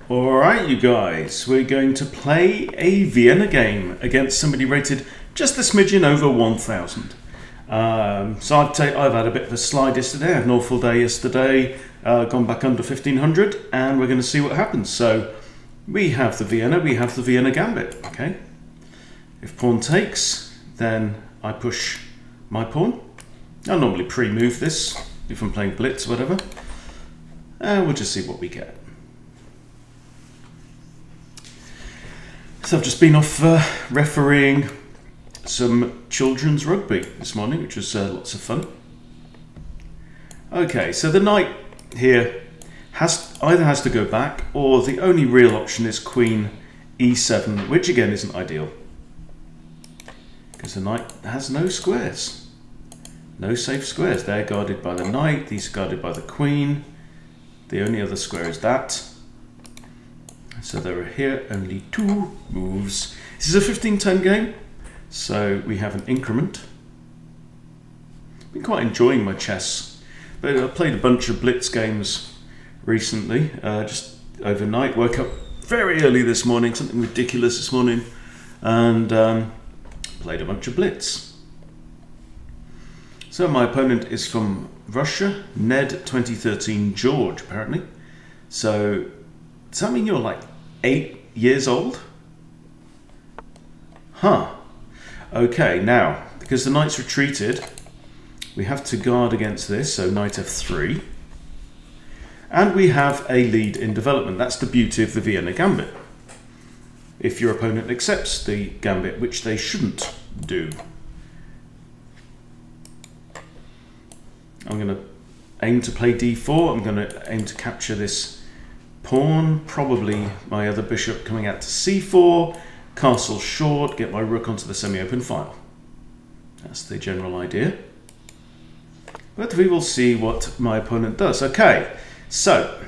Alright you guys, we're going to play a Vienna game against somebody rated just a smidgen over 1000. So I've had a bit of a slide yesterday, I had an awful day yesterday, gone back under 1500, and we're going to see what happens. So we have the Vienna Gambit, okay? If pawn takes, then I push my pawn. I normally pre-move this if I'm playing blitz or whatever, and we'll just see what we get. So I've just been off refereeing some children's rugby this morning, which was lots of fun. Okay, so the knight here either has to go back, or the only real option is queen e7, which again isn't ideal, because the knight has no squares. No safe squares. They're guarded by the knight, these are guarded by the queen. The only other square is that. So there are here only two moves. This is a 15-10 game, so we have an increment. Been quite enjoying my chess, but I played a bunch of blitz games recently, just overnight. Woke up very early this morning, something ridiculous this morning, and played a bunch of blitz. So my opponent is from Russia, Ned 2013 George, apparently. So does that mean you're like 8 years old? Huh. Okay, now, because the knight's retreated, we have to guard against this, so knight f3. And we have a lead in development. That's the beauty of the Vienna Gambit. If your opponent accepts the gambit, which they shouldn't do. I'm going to aim to play d4. I'm going to aim to capture this pawn, probably my other bishop coming out to c4, castle short, get my rook onto the semi-open file. That's the general idea. But we will see what my opponent does. Okay, so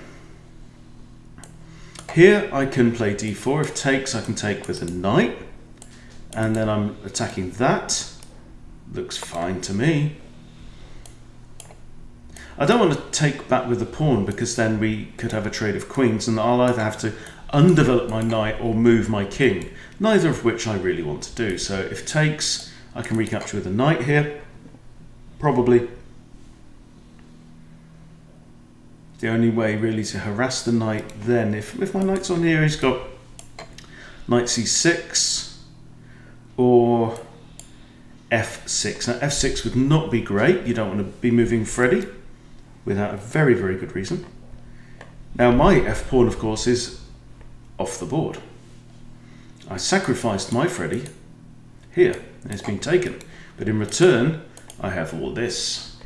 here I can play d4. If takes, I can take with a knight, and then I'm attacking that. Looks fine to me. I don't want to take back with the pawn, because then we could have a trade of queens and I'll either have to undevelop my knight or move my king, neither of which I really want to do. So if takes, I can recapture with a knight here, probably. The only way really to harass the knight then, if my knight's on here, he's got knight c6 or f6. Now f6 would not be great, you don't want to be moving Freddy without a very, very good reason. Now my f-pawn, of course, is off the board. I sacrificed my Freddy here, and it's been taken. But in return, I have all this.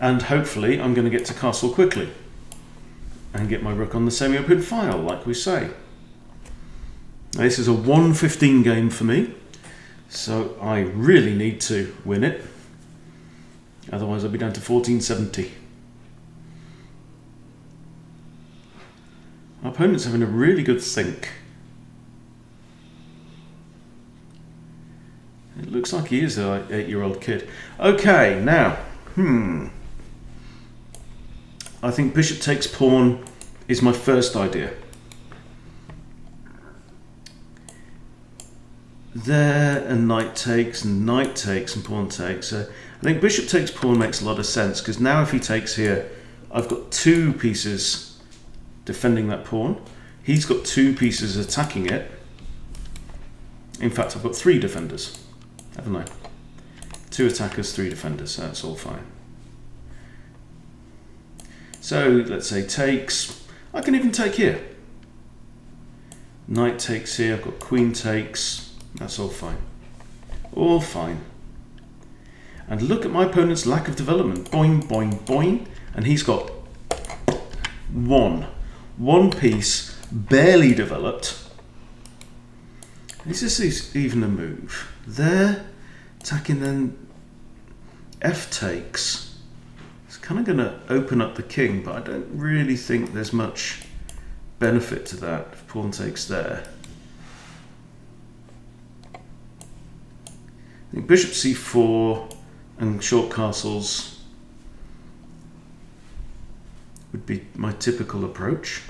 And hopefully I'm going to get to castle quickly and get my rook on the semi-open file, like we say. Now, this is a 1-15 game for me, so I really need to win it. Otherwise I'll be down to 1470. My opponent's having a really good think. It looks like he is an 8-year-old kid. Okay, now, I think bishop takes pawn is my first idea. There, and knight takes, and pawn takes. So I think bishop takes pawn makes a lot of sense, because now if he takes here, I've got two pieces defending that pawn. He's got two pieces attacking it. In fact, I've got three defenders, haven't I? Two attackers, three defenders, so that's all fine. So let's say takes. I can even take here. Knight takes here, I've got queen takes. That's all fine. All fine. And look at my opponent's lack of development. Boing, boing, boing. And he's got one piece, barely developed. Is this even a move? There, attacking, then f takes. It's kind of going to open up the king, but I don't really think there's much benefit to that if pawn takes there. I think bishop c4 and short castles would be my typical approach.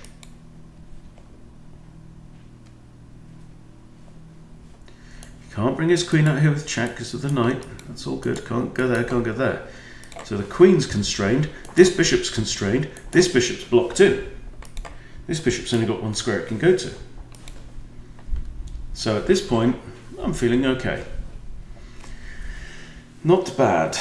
Can't bring his queen out here with check because of the knight. That's all good. Can't go there, can't go there. So the queen's constrained. This bishop's constrained. This bishop's blocked in. This bishop's only got one square it can go to. So at this point, I'm feeling okay. Not bad.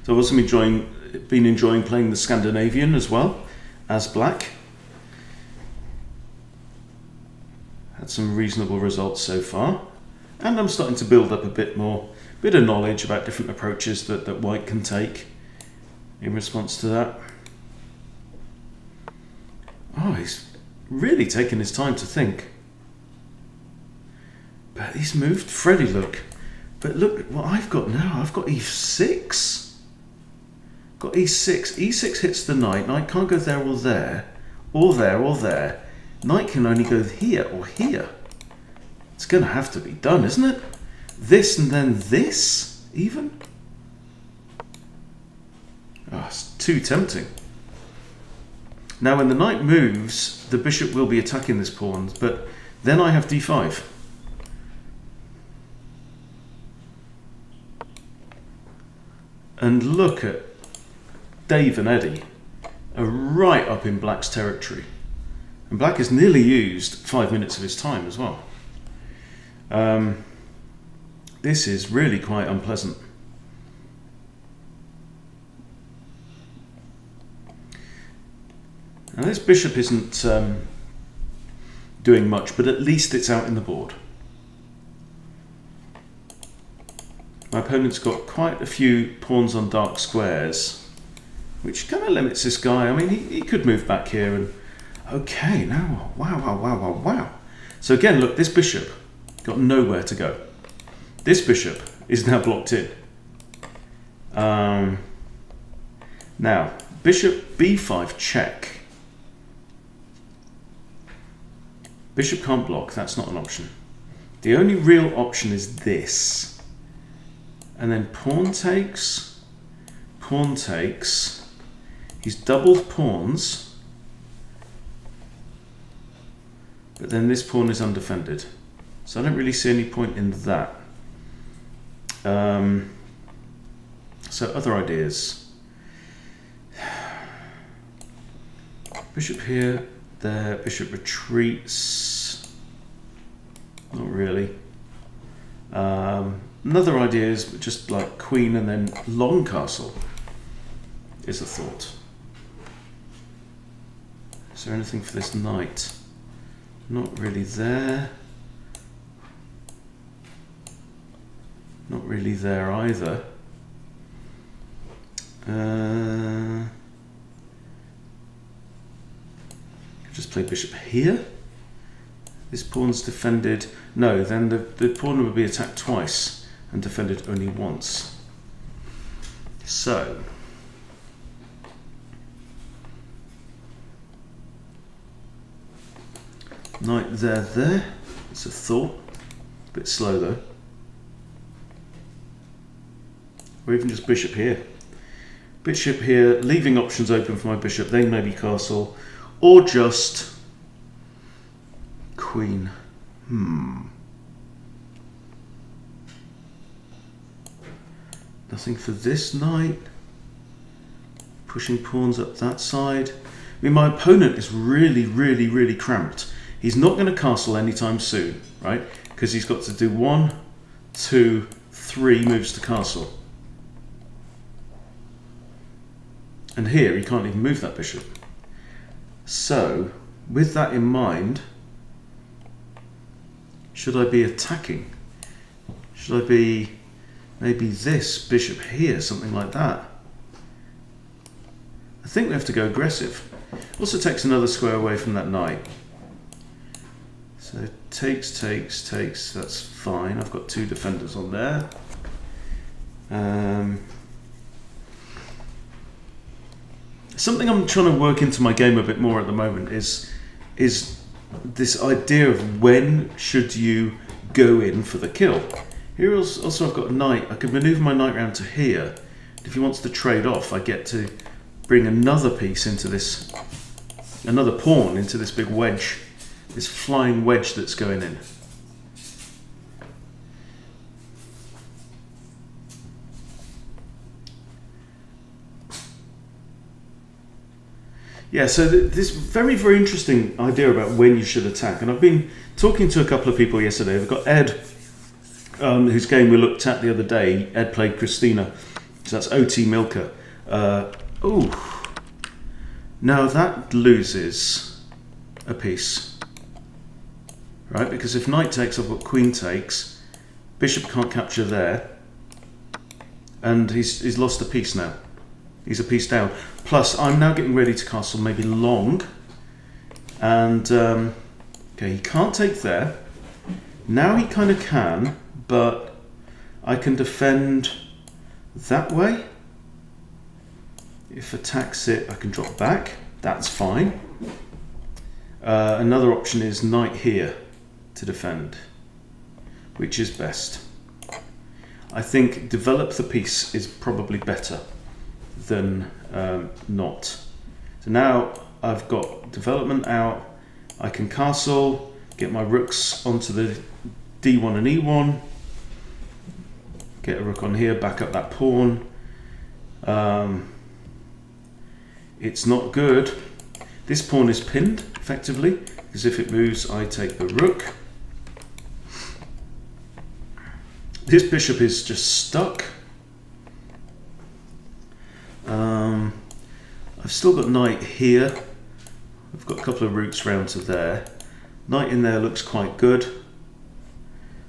So I've also been enjoying playing the Scandinavian as well, as black. Had some reasonable results so far. And I'm starting to build up a bit of knowledge about different approaches that white can take in response to that. Oh, he's really taken his time to think. But he's moved Freddie, look. But look what I've got now. I've got e6. Got e6. e6 hits the knight. Knight can't go there or there. Or there or there. Knight can only go here or here. It's going to have to be done, isn't it? This and then this, even? Oh, it's too tempting. Now, when the knight moves, the bishop will be attacking this pawn, but then I have d5. And look at Dave and Eddie are right up in black's territory. And black has nearly used 5 minutes of his time as well. This is really quite unpleasant. Now this bishop isn't doing much, but at least it's out in the board. My opponent's got quite a few pawns on dark squares, which kind of limits this guy. I mean, he could move back here and... Okay, now, wow. So again, look, this bishop got nowhere to go. This bishop is now blocked in. Now, bishop b5 check. Bishop can't block, that's not an option. The only real option is this. And then pawn takes, pawn takes. He's doubled pawns. But then this pawn is undefended. So I don't really see any point in that. So other ideas. Bishop here, there, bishop retreats. Not really. Another idea is just like queen and then long castle is a thought. Is there anything for this knight? Not really there. Not really there either. Just play bishop here. This pawn's defended. No, then the pawn would be attacked twice and defended only once. So knight there. It's a thought. A bit slow though. Or even just bishop here. Bishop here, leaving options open for my bishop, then maybe castle, or just queen. Nothing for this knight. Pushing pawns up that side. I mean, my opponent is really cramped. He's not going to castle anytime soon, right? Because he's got to do 1, 2, 3 moves to castle. And here he can't even move that bishop. So, with that in mind, should I be attacking? Should I be maybe this bishop here, something like that? I think we have to go aggressive. Also takes another square away from that knight. So takes, that's fine. I've got 2 defenders on there. Something I'm trying to work into my game a bit more at the moment is this idea of when should you go in for the kill. Here also I've got a knight. I could manoeuvre my knight round to here. If he wants to trade off, I get to bring another piece into this, another pawn into this big wedge, this flying wedge that's going in. Yeah, so this very, very interesting idea about when you should attack. And I've been talking to a couple of people yesterday. We've got Ed, whose game we looked at the other day. Ed played Christina. So that's OT Milka. Oh, now that loses a piece. Right, because if knight takes, I've got queen takes. Bishop can't capture there. And he's lost a piece now. He's a piece down. Plus, I'm now getting ready to castle maybe long. And, okay, he can't take there. Now he kind of can, but I can defend that way. If attacks it, I can drop back. That's fine. Another option is knight here to defend, which is best. I think develop the piece is probably better than not. So now I've got development out. I can castle, get my rooks onto the D1 and E1, get a rook on here, back up that pawn. It's not good. This pawn is pinned effectively, because if it moves I take the rook. This bishop is just stuck. I've still got knight here. I've got a couple of routes round to there. Knight in there looks quite good.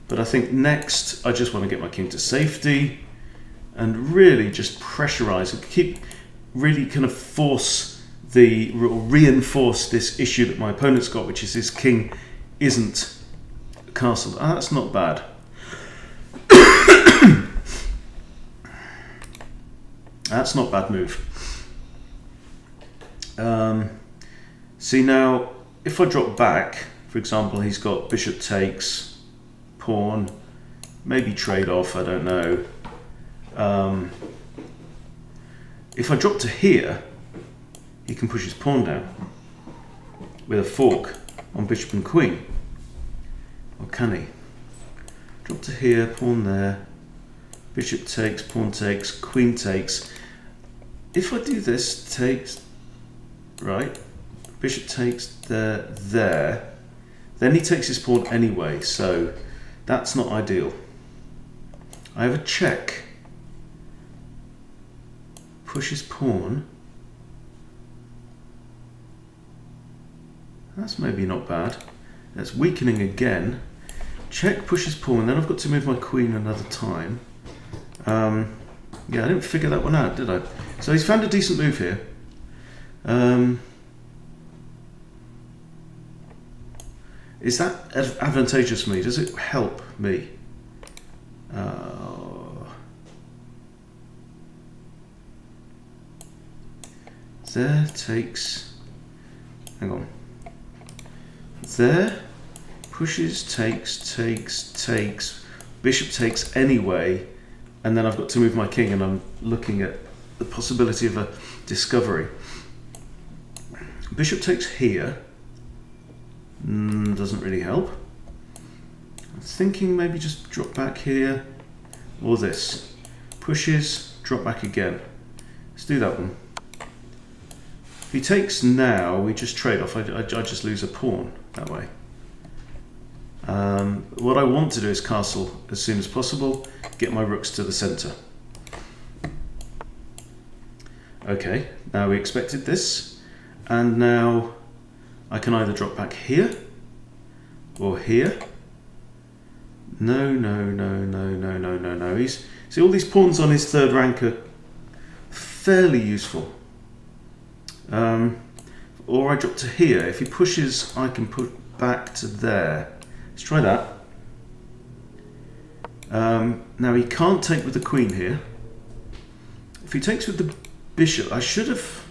But I think next I just want to get my king to safety and really just pressurize and keep really kind of force the, or reinforce this issue that my opponent's got, which is his king isn't castled. Ah, that's not bad. That's not a bad move. See now, if I drop back, for example, he's got bishop takes, pawn, maybe trade off, I don't know. If I drop to here, he can push his pawn down with a fork on bishop and queen. Or can he? Drop to here, pawn there, bishop takes, pawn takes, queen takes. If I do this, takes, right, bishop takes there, then he takes his pawn anyway, so that's not ideal. I have a check. Push his pawn. That's maybe not bad. That's weakening again. Check, push his pawn, then I've got to move my queen another time. Yeah, I didn't figure that one out, did I? So he's found a decent move here. Is that advantageous for me? Does it help me? There takes, hang on. There, pushes, takes, bishop takes anyway, and then I've got to move my king, and I'm looking at the possibility of a discovery. Bishop takes here, doesn't really help. I'm thinking maybe just drop back here, or this. Pushes, drop back again. Let's do that one. If he takes now, we just trade off. I just lose a pawn that way. What I want to do is castle as soon as possible, get my rooks to the center. Okay, now we expected this, and now I can either drop back here or here. No. See, all these pawns on his third rank are fairly useful. Or I drop to here. If he pushes, I can put back to there. Let's try that. Now he can't take with the queen here. If he takes with the bishop, I should have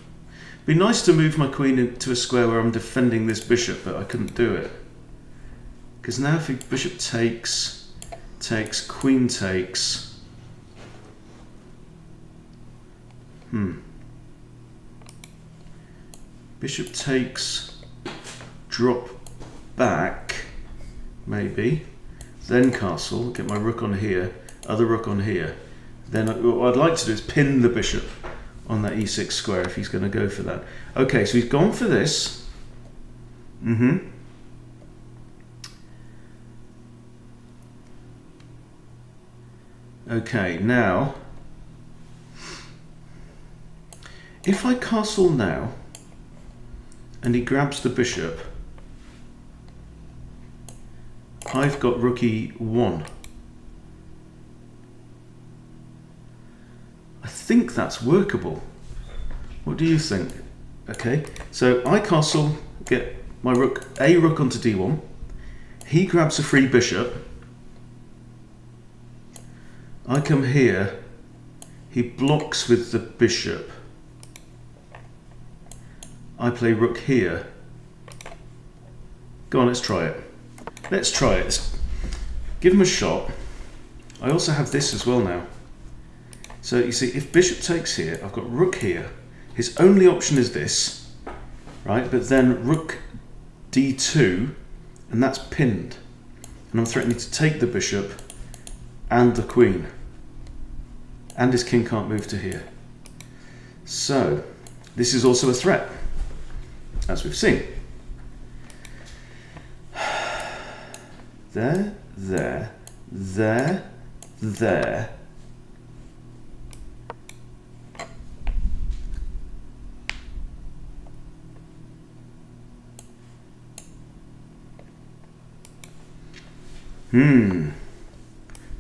been nice to move my queen into a square where I'm defending this bishop, but I couldn't do it. Because now if he bishop takes, takes, queen takes. Bishop takes, drop back, maybe. Then castle, get my rook on here, other rook on here. Then what I'd like to do is pin the bishop on that e6 square if he's going to go for that. Okay, so he's gone for this. Okay, now, if I castle now, and he grabs the bishop, I've got rook e1. I think that's workable. What do you think? Okay, so I castle, get my rook, a rook onto d1. He grabs a free bishop. I come here, he blocks with the bishop. I play rook here. Go on, let's try it. Let's try it. Give him a shot. I also have this as well now. So you see, if bishop takes here, I've got rook here. His only option is this, right? But then rook d2, and that's pinned. And I'm threatening to take the bishop and the queen. And his king can't move to here. So this is also a threat, as we've seen. There, there, there, there.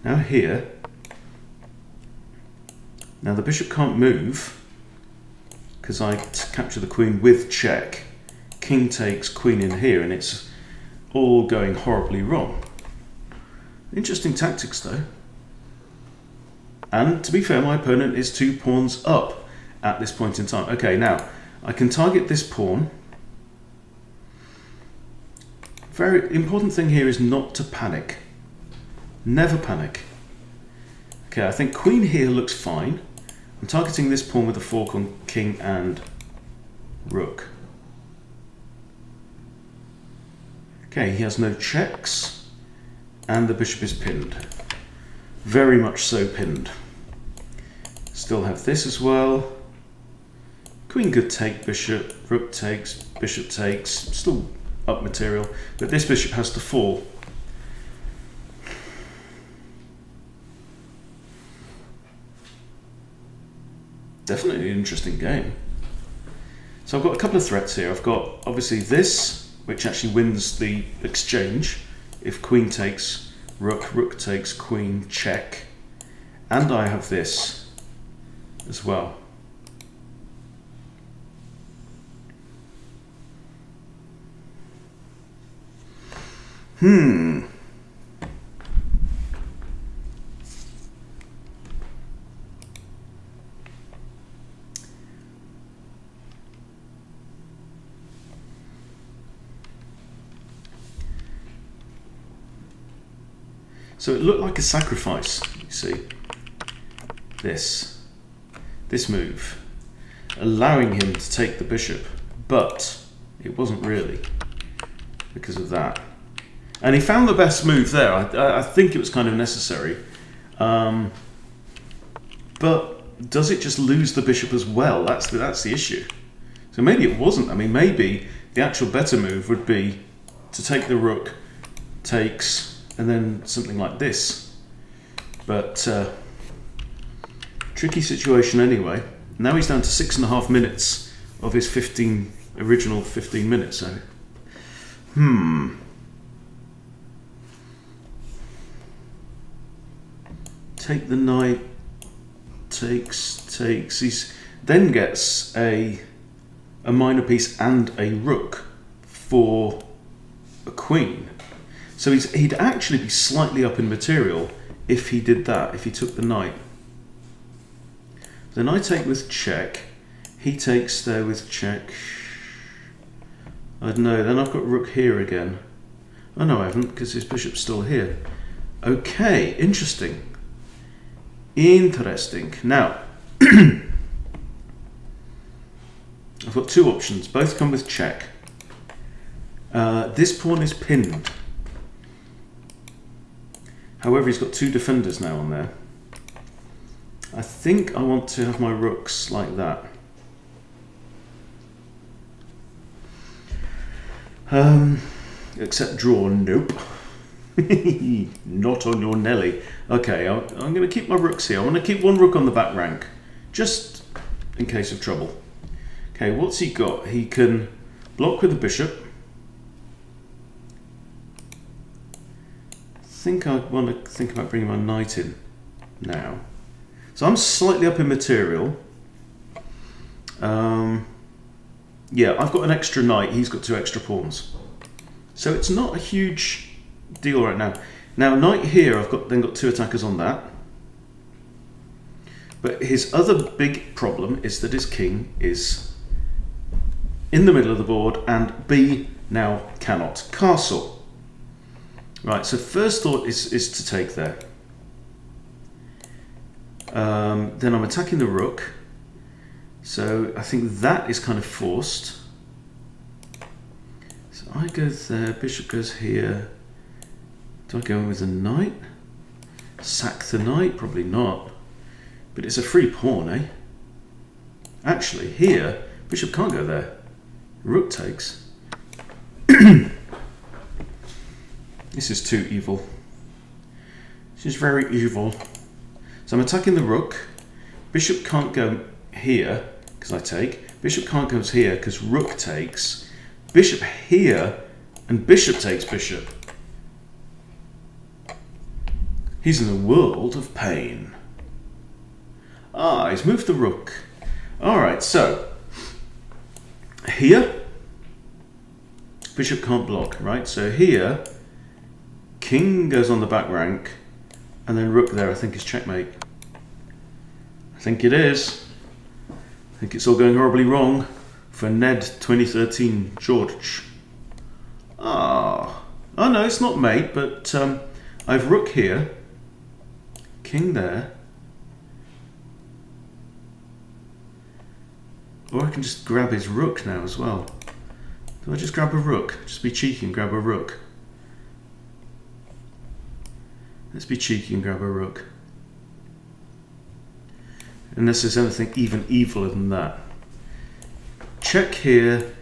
Now here. Now the bishop can't move because I capture the queen with check. King takes, queen in here, and it's all going horribly wrong. Interesting tactics though. And to be fair, my opponent is 2 pawns up at this point in time. Okay, now I can target this pawn. Very important thing here is not to panic. Never panic. Okay, I think queen here looks fine. I'm targeting this pawn with a fork on king and rook. Okay, he has no checks, and the bishop is pinned. Very much so pinned. Still have this as well. Queen could take bishop, rook takes, bishop takes, still up material, but this bishop has to fall. Definitely an interesting game. So I've got a couple of threats here. I've got obviously this, which actually wins the exchange. If queen takes rook, rook takes queen, check. And I have this as well. So it looked like a sacrifice, you see, this move, allowing him to take the bishop, but it wasn't really because of that. And he found the best move there. I think it was kind of necessary. But does it just lose the bishop as well? That's the issue. So maybe it wasn't. I mean, maybe the actual better move would be to take the rook, takes, and then something like this. But tricky situation anyway. Now he's down to 6.5 minutes of his original 15 minutes. So, take the knight, takes. He then gets a minor piece and a rook for a queen. So he'd actually be slightly up in material if he did that, if he took the knight. Then I take with check, he takes there with check. I don't know, then I've got rook here again. Oh no, I haven't, because his bishop's still here. Okay, interesting. Interesting. Now, I've got two options. Both come with check. This pawn is pinned. However, he's got two defenders now on there. I think I want to have my rooks like that. Except draw, nope. Not on your Nelly. Okay, I'm going to keep my rooks here. I want to keep one rook on the back rank, just in case of trouble. Okay, what's he got? He can block with the bishop. I think I want to think about bringing my knight in now. So I'm slightly up in material. Yeah, I've got an extra knight. He's got two extra pawns. So it's not a huge deal right now. Now, knight here, I've then got two attackers on that. But his other big problem is that his king is in the middle of the board, and B now cannot castle. Right, so first thought is to take there. Then I'm attacking the rook. So I think that is kind of forced. So I go there, bishop goes here. Do I go in with a knight? Sack the knight? Probably not. But it's a free pawn, eh? Actually, here, bishop can't go there. Rook takes. This is too evil. This is very evil. So I'm attacking the rook. Bishop can't go here because I take. Bishop can't go here because rook takes. Bishop here and bishop takes bishop. He's in a world of pain. Ah, he's moved the rook. Alright, so here bishop can't block, right? So here king goes on the back rank, and then rook there I think is checkmate. I think it is. I think it's all going horribly wrong for Ned 2013 George. Ah, oh no, it's not mate, but I've rook here, king there, or I can just grab his rook now as well. Do I just grab a rook? Just be cheeky and grab a rook. Let's be cheeky and grab a rook. Unless there's anything even eviler than that. Check here,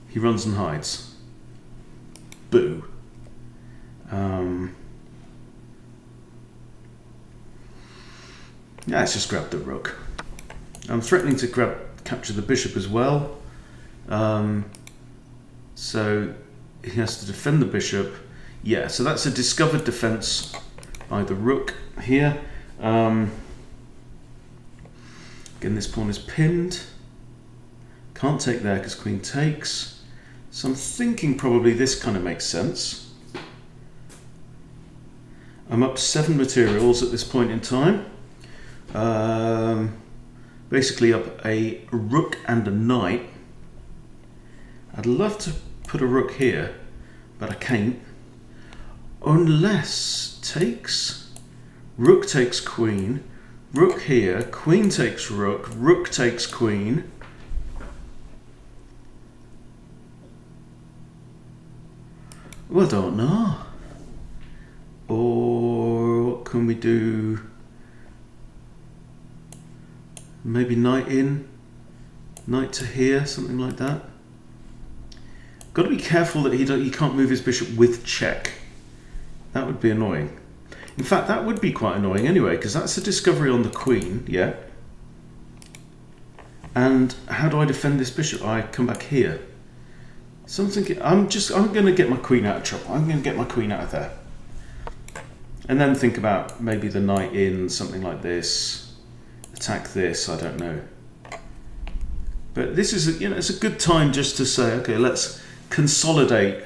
he runs and hides. Boo. Yeah, let's just grab the rook. I'm threatening to capture the bishop as well. So he has to defend the bishop. Yeah, so that's a discovered defense by the rook here. Again, this pawn is pinned. Can't take there because queen takes. So I'm thinking probably this kind of makes sense. I'm up 7 materials at this point in time. Basically up a rook and a knight. I'd love to put a rook here, but I can't. Unless takes, rook takes queen, rook here, queen takes rook, rook takes queen. Well, I don't know. Or what can we do? Maybe knight in, knight to here, something like that. Got to be careful that he can't move his bishop with check. That would be annoying. In fact, that would be quite annoying anyway, because that's a discovery on the queen, yeah. And how do I defend this bishop? I come back here. So I'm thinking, I'm going to get my queen out of trouble. I'm going to get my queen out of there. And then think about maybe the knight in, something like this. Attack this, I don't know. But this is, it's a good time just to say, okay, let's consolidate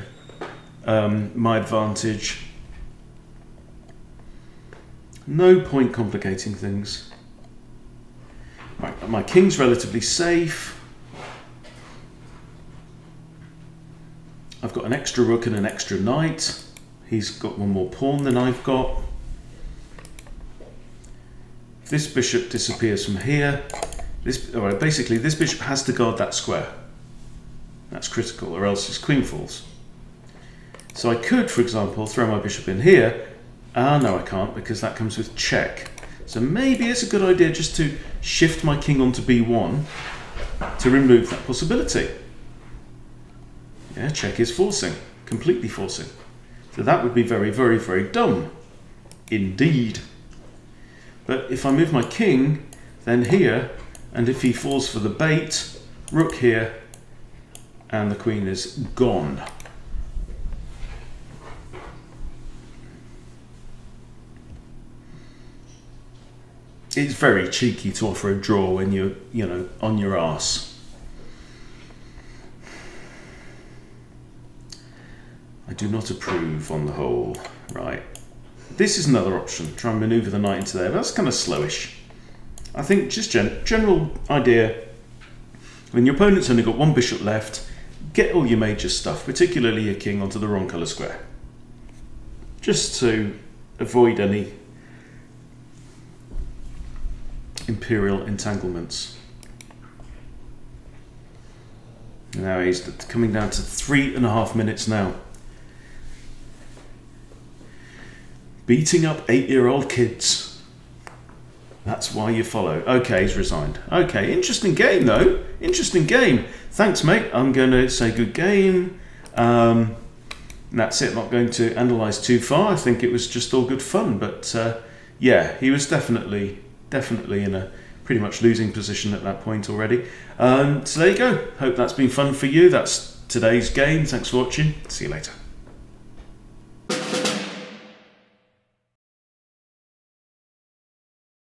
my advantage. No point complicating things. Right, my king's relatively safe. I've got an extra rook and an extra knight. He's got one more pawn than I've got. if this bishop disappears from here, basically this bishop has to guard that square. That's critical, or else his queen falls. So I could, for example, throw my bishop in here. No, I can't, because that comes with check. So maybe it's a good idea just to shift my king onto b1 to remove that possibility. Yeah, check is forcing, completely forcing. So that would be very, very, very dumb indeed. But if I move my king, then here, and if he falls for the bait, rook here, and the queen is gone. It's very cheeky to offer a draw when you're, on your arse. I do not approve on the whole. Right. This is another option. Try and maneuver the knight into there. That's kind of slowish. I think just general idea, when your opponent's only got one bishop left, get all your major stuff, particularly your king, onto the wrong colour square. Just to avoid any imperial entanglements. Now he's coming down to 3.5 minutes now. Beating up 8-year-old kids. That's why you follow. Okay, he's resigned. Okay, interesting game though. Interesting game. Thanks, mate. I'm going to say good game. That's it. Not going to analyse too far. I think it was just all good fun. But yeah, he was definitely in a pretty much losing position at that point already. So there you go. Hope that's been fun for you. That's today's game. Thanks for watching. See you later.